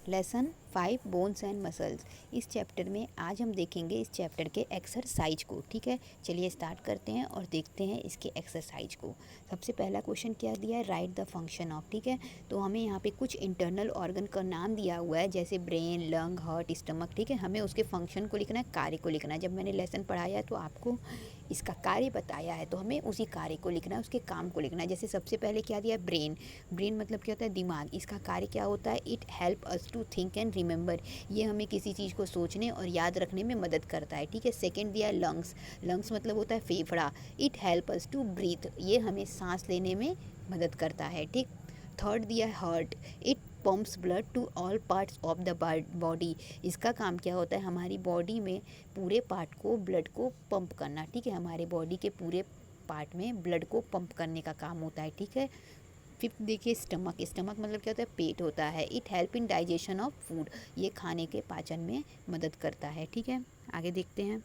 Lesson 5 bones and muscles. इस chapter में आज हम देखेंगे इस चैप्टर के एक्सरसाइज को। ठीक है, चलिए स्टार्ट करते हैं और देखते हैं इसके एक्सरसाइज को। सबसे पहला क्वेश्चन क्या दिया है, राइट द फंक्शन ऑफ। ठीक है, तो हमें यहाँ पे कुछ इंटरनल ऑर्गन का नाम दिया हुआ है, जैसे ब्रेन, लंग, हार्ट, स्टमक। ठीक है, हमें उसके फंक्शन को लिखना है, कार्य को लिखना है। जब मैंने लेसन पढ़ाया है तो आपको इसका कार्य बताया है, तो हमें उसी कार्य को लिखना है, उसके काम को लिखना है। जैसे सबसे पहले क्या दिया है, ब्रेन। ब्रेन मतलब क्या होता है, दिमाग। इसका कार्य क्या होता है, it help us to think and remember. ये हमें किसी चीज़ को सोचने और याद रखने में मदद करता है। ठीक है, सेकंड दिया है लंग्स। लंग्स मतलब होता है फेफड़ा। It help us to breathe. ये हमें सांस लेने में मदद करता है। ठीक, थर्ड दिया है heart. It pumps blood to all parts of the body. इसका काम क्या होता है, हमारी बॉडी में पूरे पार्ट को ब्लड को पंप करना। ठीक है, हमारे बॉडी के पूरे पार्ट में ब्लड को पंप करने का काम होता है। ठीक है, फिफ्थ देखिए स्टमक। स्टमक मतलब क्या होता है, पेट होता है। It help in digestion of food. ये खाने के पाचन में मदद करता है। ठीक है, आगे देखते हैं।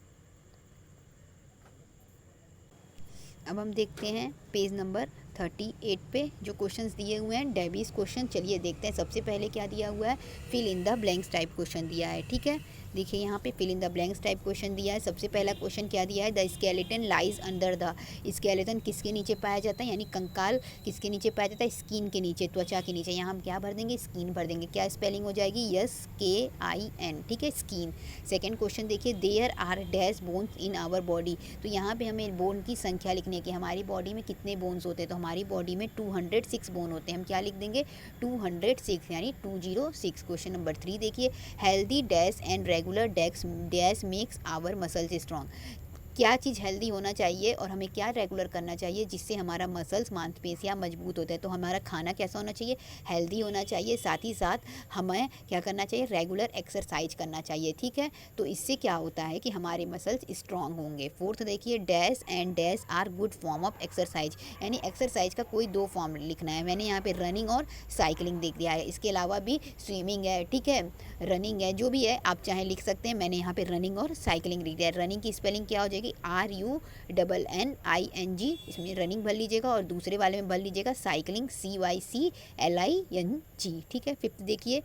अब हम देखते हैं पेज नंबर 38 पे जो क्वेश्चंस दिए हुए हैं, डेविस क्वेश्चन। चलिए देखते हैं। सबसे पहले क्या दिया हुआ है, fill in the blanks type question दिया है। ठीक है, देखिए यहाँ पे fill in the blanks type question दिया है। सबसे पहला क्वेश्चन क्या दिया है, the skeleton lies under the. Skeleton किसके नीचे पाया जाता है, यानी कंकाल किसके नीचे पाया जाता है, स्किन के नीचे, त्वचा के नीचे। यहाँ हम क्या भर देंगे, स्किन भर देंगे। क्या स्पेलिंग हो जाएगी, SKIN। ठीक है, स्किन। सेकेंड क्वेश्चन देखिए, there are dash bones in our body. तो यहाँ पे हमें बोन की संख्या लिखने की, हमारी बॉडी में कितने बोन्स होते हैं। तो हमारी बॉडी में 206 बोन होते हैं। हम क्या लिख देंगे, 206, यानी 206। क्वेश्चन नंबर 3 देखिए, healthy dash and regular dash makes our muscles strong. क्या चीज़ हेल्दी होना चाहिए और हमें क्या रेगुलर करना चाहिए जिससे हमारा मसल्स, मांसपेशियाँ मजबूत होते हैं। तो हमारा खाना कैसा होना चाहिए, हेल्दी होना चाहिए। साथ ही साथ हमें क्या करना चाहिए, रेगुलर एक्सरसाइज करना चाहिए। ठीक है, तो इससे क्या होता है कि हमारे मसल्स स्ट्रांग होंगे। फोर्थ देखिए, dash and dash are good form of exercise. यानी एक्सरसाइज का कोई 2 फॉर्म लिखना है। मैंने यहाँ पे रनिंग और साइकिलिंग देख दिया है। इसके अलावा भी स्विमिंग है, ठीक है, रनिंग है, जो भी है आप चाहे लिख सकते हैं। मैंने यहाँ पे रनिंग और साइकिलिंग लिख दिया है। रनिंग की स्पेलिंग क्या हो जाएगी, RUNNING। इसमें रनिंग भर लीजिएगा और दूसरे वाले में भर लीजिएगा साइकिलिंग, CYCLING। ठीक है, फिफ्थ देखिए,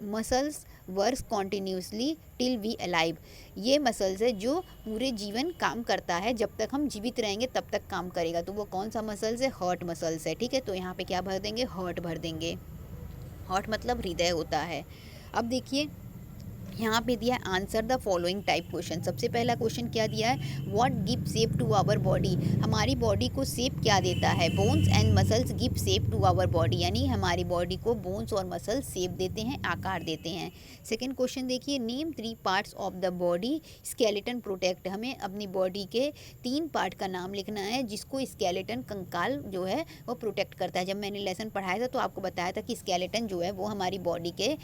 muscles work continuously till we alive. ये मसल्स है जो पूरे जीवन काम करता है, जब तक हम जीवित रहेंगे तब तक काम करेगा। तो वो कौन सा मसल्स है, हार्ट मसल्स है। ठीक है, तो यहाँ पे क्या भर देंगे, हार्ट भर देंगे। हार्ट मतलब हृदय होता है। अब देखिए यहाँ पे दिया है, answer the following type question. सबसे पहला क्वेश्चन क्या दिया है, what give shape to our body. हमारी बॉडी को शेप क्या देता है, bones and muscles give shape to our body. यानी हमारी बॉडी को बोन्स और मसल्स शेप देते हैं, आकार देते हैं। सेकंड क्वेश्चन देखिए, name 3 parts of the body skeleton protect. हमें अपनी बॉडी के 3 पार्ट का नाम लिखना है जिसको स्केलेटन, कंकाल जो है वो प्रोटेक्ट करता है। जब मैंने लेसन पढ़ाया था तो आपको बताया था कि स्केलेटन जो है वो हमारी बॉडी के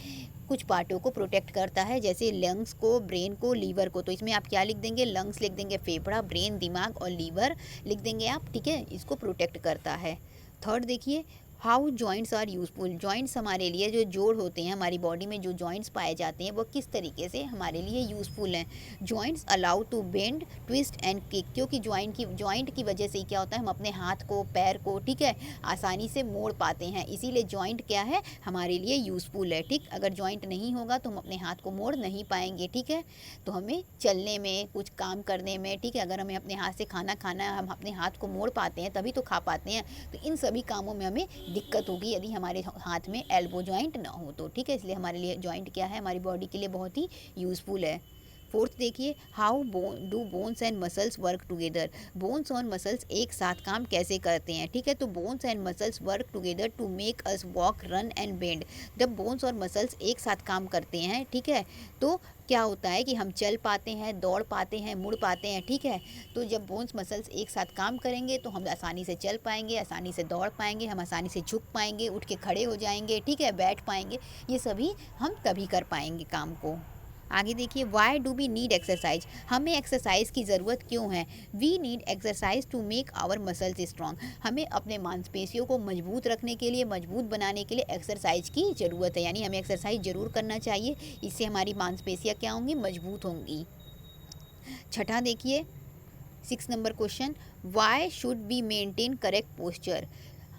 कुछ पार्टों को प्रोटेक्ट करता है, जैसे लंग्स को, ब्रेन को, लीवर को। तो इसमें आप क्या लिख देंगे, लंग्स लिख देंगे फेफड़ा, ब्रेन दिमाग, और लीवर लिख देंगे आप। ठीक है, इसको प्रोटेक्ट करता है। थर्ड देखिए, how joints are useful. Joints हमारे लिए, जो जोड़ होते हैं हमारी बॉडी में, जो जॉइंट्स पाए जाते हैं वो किस तरीके से हमारे लिए यूज़फुल हैं। Joints allow to bend, twist and kick. क्योंकि जॉइंट की वजह से क्या होता है, हम अपने हाथ को, पैर को, ठीक है, आसानी से मोड़ पाते हैं। इसीलिए जॉइंट क्या है, हमारे लिए यूज़फुल है। ठीक, अगर जॉइंट नहीं होगा तो हम अपने हाथ को मोड़ नहीं पाएंगे। ठीक है, तो हमें चलने में, कुछ काम करने में, ठीक है, अगर हमें अपने हाथ से खाना खाना है, हम अपने हाथ को मोड़ पाते हैं तभी तो खा पाते हैं। तो इन सभी कामों में हमें दिक्कत होगी यदि हमारे हाथ में एल्बो जॉइंट ना हो तो। ठीक है, इसलिए हमारे लिए जॉइंट क्या है, हमारी बॉडी के लिए बहुत ही यूज़फुल है। फोर्थ देखिए, how do bones and muscles work together. Bones और मसल्स एक साथ काम कैसे करते हैं। ठीक है, तो bones and muscles work together to make us walk, run and bend. जब बोन्स और मसल्स एक साथ काम करते हैं, ठीक है, तो क्या होता है कि हम चल पाते हैं, दौड़ पाते हैं, मुड़ पाते हैं। ठीक है, तो जब बोन्स मसल्स एक साथ काम करेंगे तो हम आसानी से चल पाएंगे, आसानी से दौड़ पाएंगे, हम आसानी से झुक पाएंगे, उठ के खड़े हो जाएंगे, ठीक है, बैठ पाएंगे। ये सभी हम तभी कर पाएंगे काम को। आगे देखिए, why do we need exercise. हमें एक्सरसाइज की ज़रूरत क्यों है। We need exercise to make our muscles strong. हमें अपने मांसपेशियों को मजबूत रखने के लिए, मजबूत बनाने के लिए एक्सरसाइज की ज़रूरत है। यानी हमें एक्सरसाइज ज़रूर करना चाहिए, इससे हमारी मांसपेशियाँ क्या होंगी, मजबूत होंगी। छठा देखिए, 6 number question, why should be maintain correct posture.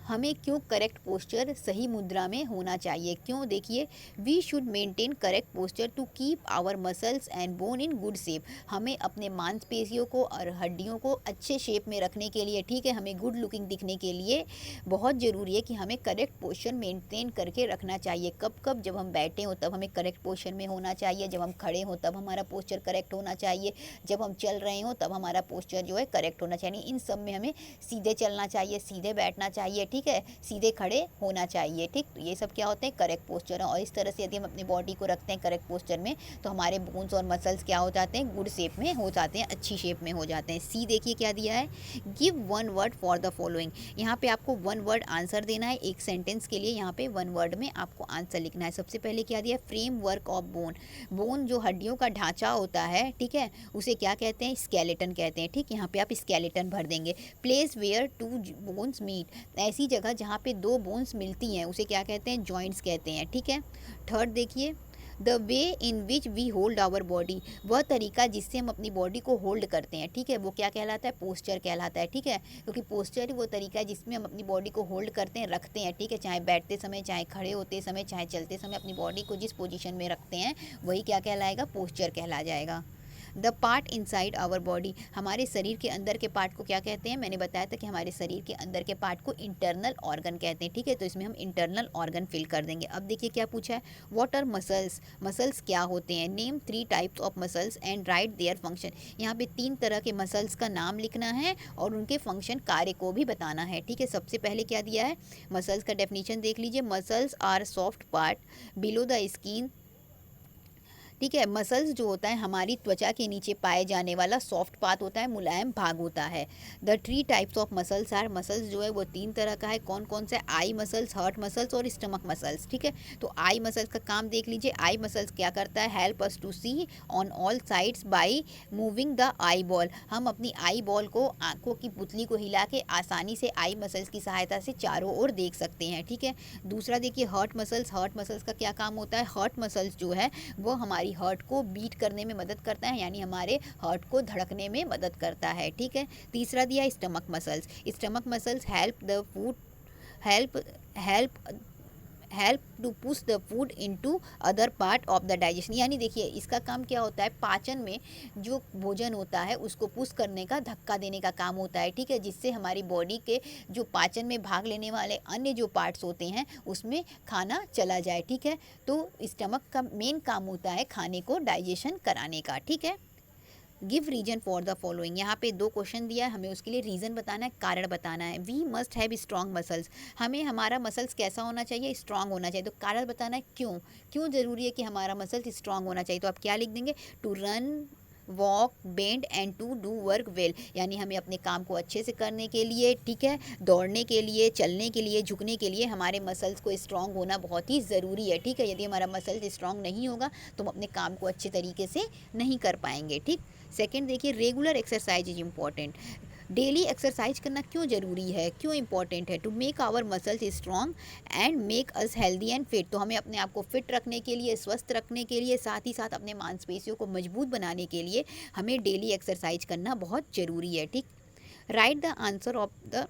हमें क्यों करेक्ट पोस्चर सही मुद्रा में होना चाहिए, क्यों? देखिए, we should maintain correct posture to keep our muscles and bone in good shape. हमें अपने मांसपेशियों को और हड्डियों को अच्छे शेप में रखने के लिए, ठीक है, हमें गुड लुकिंग दिखने के लिए बहुत ज़रूरी है कि हमें करेक्ट पोस्चर मेंटेन करके रखना चाहिए। कब कब? जब हम बैठे हों तब हमें करेक्ट पोस्चर में होना चाहिए, जब हम खड़े हों तब हमारा पोस्चर करेक्ट होना चाहिए, जब हम चल रहे हों तब हमारा पोस्चर जो है करेक्ट होना चाहिए। इन सब में हमें सीधे चलना चाहिए, सीधे बैठना चाहिए, ठीक है, सीधे खड़े होना चाहिए, ठीक। तो ये सब क्या होते हैं? करेक्ट पोस्चर है। और इस तरह से यदि हम अपनी बॉडी को रखते हैं करेक्ट पोस्चर में तो हमारे बोन्स और मसल्स क्या हो जाते हैं? गुड शेप में हो जाते हैं, अच्छी शेप में हो जाते हैं। सी देखिए क्या दिया है, give one word for the following. यहाँ पे आपको वन वर्ड आंसर देना है एक सेंटेंस के लिए। यहाँ पे वन वर्ड में आपको आंसर लिखना है। सबसे पहले क्या दिया? Frame work of bone. Bone जो हड्डियों का ढांचा होता है, ठीक है, उसे क्या कहते हैं? स्केलेटन कहते हैं, ठीक। यहाँ पे आप स्केलेटन भर देंगे। Place where two bones meet. ऐसी जगह जहाँ पे दो बोन्स मिलती हैं उसे क्या कहते हैं? जॉइंट्स कहते हैं, ठीक है। थर्ड देखिए, the way in which we hold our body. वह तरीका जिससे हम अपनी बॉडी को होल्ड करते हैं, ठीक है, वो क्या कहलाता है? पोस्चर कहलाता है, ठीक है। क्योंकि पोस्चर ही वो तरीका है जिसमें हम अपनी बॉडी को होल्ड करते हैं, रखते हैं, ठीक है। चाहे बैठते समय, चाहे खड़े होते समय, चाहे चलते समय अपनी बॉडी को जिस पोजीशन में रखते हैं वही क्या कहलाएगा? पोस्चर कहला जाएगा। The part inside our body. हमारे शरीर के अंदर के पार्ट को क्या कहते हैं? मैंने बताया था कि हमारे शरीर के अंदर के पार्ट को इंटरनल ऑर्गन कहते हैं, ठीक है। तो इसमें हम इंटरनल ऑर्गन फिल कर देंगे। अब देखिए क्या पूछा है, व्हाट आर मसल्स। मसल्स क्या होते हैं? Name 3 types of muscles and right their function. यहाँ पे 3 तरह के मसल्स का नाम लिखना है और उनके फंक्शन, कार्य को भी बताना है, ठीक है। सबसे पहले क्या दिया है? मसल्स का डेफिनेशन देख लीजिए। Muscles are soft part below the skin, ठीक है। मसल्स जो होता है हमारी त्वचा के नीचे पाए जाने वाला सॉफ्ट पार्ट होता है, मुलायम भाग होता है। The 3 types of muscles are. Muscles जो है वो 3 तरह का है। कौन कौन से? आई मसल्स, हार्ट मसल्स और स्टमक मसल्स, ठीक है। तो आई मसल्स का काम देख लीजिए। आई मसल्स क्या करता है? Help us to see on all sides by moving the eyeball. हम अपनी आई बॉल को, आंखों की पुतली को हिला के आसानी से आई मसल्स की सहायता से चारों ओर देख सकते हैं, ठीक है। दूसरा देखिए हार्ट मसल्स। हार्ट मसल्स का क्या काम होता है? हार्ट मसल्स जो है वो हमारी हार्ट को बीट करने में मदद करता है, यानी हमारे हार्ट को धड़कने में मदद करता है, ठीक है। तीसरा दिया stomach muscles. Stomach muscles help the food help help help to push the food into other part of the digestion. यानी देखिए इसका काम क्या होता है? पाचन में जो भोजन होता है उसको पुश करने का, धक्का देने का काम होता है, ठीक है, जिससे हमारी बॉडी के जो पाचन में भाग लेने वाले अन्य जो पार्ट्स होते हैं उसमें खाना चला जाए, ठीक है। तो स्टमक का मेन काम होता है खाने को डाइजेशन कराने का, ठीक है। Give reason for the following. यहाँ पे 2 क्वेश्चन दिया है, हमें उसके लिए रीज़न बताना है, कारण बताना है। We must have strong muscles. हमें हमारा मसल्स कैसा होना चाहिए? स्ट्रॉन्ग होना चाहिए। तो कारण बताना है क्यों, क्यों ज़रूरी है कि हमारा मसल्स स्ट्रॉन्ग होना चाहिए। तो आप क्या लिख देंगे? To run, walk, bend and to do work well. यानी हमें अपने काम को अच्छे से करने के लिए, ठीक है, दौड़ने के लिए, चलने के लिए, झुकने के लिए हमारे मसल्स को स्ट्रॉन्ग होना बहुत ही ज़रूरी है, ठीक है। यदि हमारा मसल्स स्ट्रॉन्ग नहीं होगा तो हम अपने काम को अच्छे तरीके से नहीं कर पाएंगे, ठीक। सेकेंड देखिए, regular exercise is important. Daily exercise करना क्यों ज़रूरी है, क्यों इंपॉर्टेंट है? To make our muscles strong and make us healthy and fit. तो हमें अपने आप को फिट रखने के लिए, स्वस्थ रखने के लिए, साथ ही साथ अपने मांसपेशियों को मजबूत बनाने के लिए हमें डेली एक्सरसाइज करना बहुत ज़रूरी है, ठीक। Right the answer of the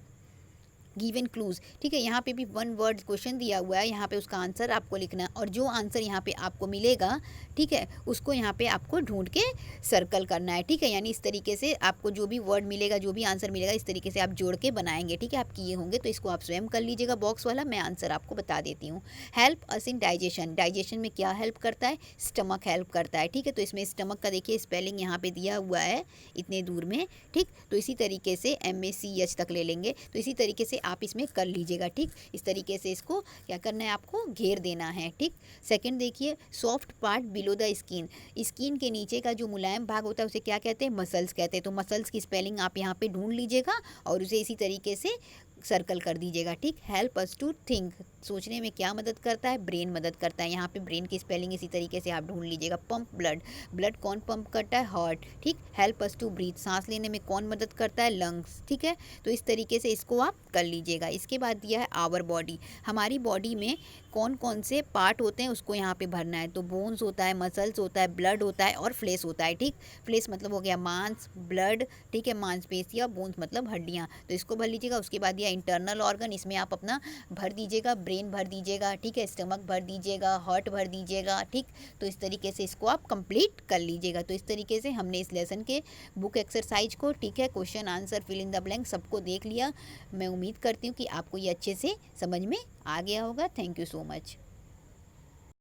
given clues, ठीक है। यहाँ पे भी 1 वर्ड क्वेश्चन दिया हुआ है, यहाँ पे उसका आंसर आपको लिखना है और जो आंसर यहाँ पे आपको मिलेगा, ठीक है, उसको यहाँ पे आपको ढूंढ के सर्कल करना है, ठीक है। यानी इस तरीके से आपको जो भी वर्ड मिलेगा, जो भी आंसर मिलेगा, इस तरीके से आप जोड़ के बनाएंगे, ठीक है। आप किए होंगे तो इसको आप स्वयं कर लीजिएगा बॉक्स वाला, मैं आंसर आपको बता देती हूँ। Help us in digestion. Digestion में क्या हेल्प करता है? स्टमक हेल्प करता है, ठीक है। तो इसमें स्टमक का देखिए स्पेलिंग यहाँ पे दिया हुआ है इतने दूर में, ठीक। तो इसी तरीके से MACH तक ले लेंगे, तो इसी तरीके से आप इसमें कर लीजिएगा, ठीक। इस तरीके से इसको क्या करना है? आपको घेर देना है, ठीक। सेकंड देखिए, soft part below the skin. Skin के नीचे का जो मुलायम भाग होता है उसे क्या कहते हैं? मसल्स कहते हैं। तो मसल्स की स्पेलिंग आप यहाँ पे ढूंढ लीजिएगा और उसे इसी तरीके से सर्कल कर दीजिएगा, ठीक। Help us to think. सोचने में क्या मदद करता है? ब्रेन मदद करता है। यहाँ पे ब्रेन की स्पेलिंग इसी तरीके से आप ढूंढ लीजिएगा। Pump blood. ब्लड कौन पंप करता है? हार्ट, ठीक। Help us to breathe. सांस लेने में कौन मदद करता है? लंग्स, ठीक है। तो इस तरीके से इसको आप कर लीजिएगा। इसके बाद दिया है आवर बॉडी। हमारी बॉडी में कौन कौन से पार्ट होते हैं उसको यहाँ पे भरना है। तो बोन्स होता है, मसल्स होता है, ब्लड होता है और फ्लेश होता है, ठीक। फ्लेश मतलब हो गया मांस, ब्लड, ठीक है, मांसपेशियाँ, बोन्स मतलब हड्डियाँ। तो इसको भर लीजिएगा। उसके बाद दिया है इंटरनल ऑर्गन, इसमें आप अपना भर दीजिएगा, ब्रेन भर दीजिएगा, ठीक है, स्टमक भर दीजिएगा, हार्ट भर दीजिएगा, ठीक। तो इस तरीके से इसको आप कंप्लीट कर लीजिएगा। तो इस तरीके से हमने इस लेसन के बुक एक्सरसाइज को, ठीक है, question answer fill in the blank सबको देख लिया। मैं उम्मीद करती हूँ कि आपको ये अच्छे से समझ में आ गया होगा। Thank you so much.